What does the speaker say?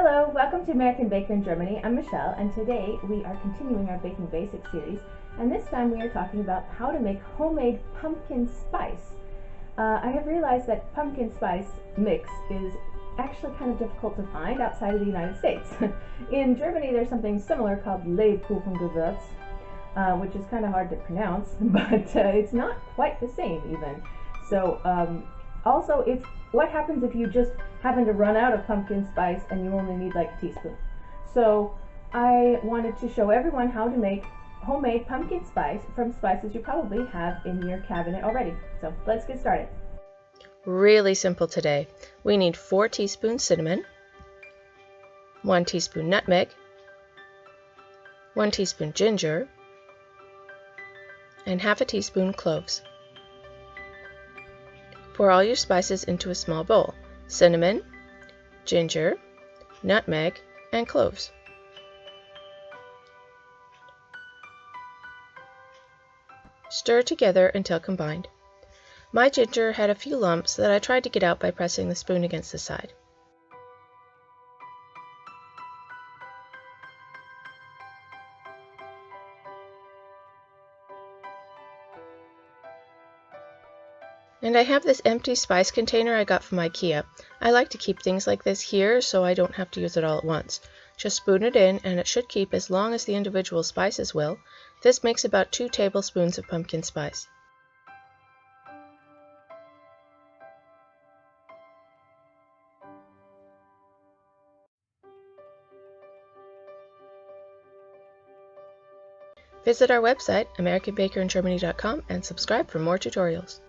Hello, welcome to American Baker in Germany. I'm Michelle, and today we are continuing our Baking Basics series, and this time we are talking about how to make homemade pumpkin spice. I have realized that pumpkin spice mix is actually kind of difficult to find outside of the United States. In Germany, there's something similar called Lebkuchengewürz, which is kind of hard to pronounce, but it's not quite the same even. So also, what happens if you just happen to run out of pumpkin spice and you only need like a teaspoon? So I wanted to show everyone how to make homemade pumpkin spice from spices you probably have in your cabinet already. So let's get started. Really simple today. We need 4 teaspoons cinnamon, 1 teaspoon nutmeg, 1 teaspoon ginger, and half a teaspoon cloves. Pour all your spices into a small bowl: cinnamon, ginger, nutmeg, and cloves. Stir together until combined. My ginger had a few lumps that I tried to get out by pressing the spoon against the side. And I have this empty spice container I got from IKEA. I like to keep things like this here so I don't have to use it all at once. Just spoon it in and it should keep as long as the individual spices will. This makes about 2 tablespoons of pumpkin spice. Visit our website, AmericanBakerInGermany.com, and subscribe for more tutorials.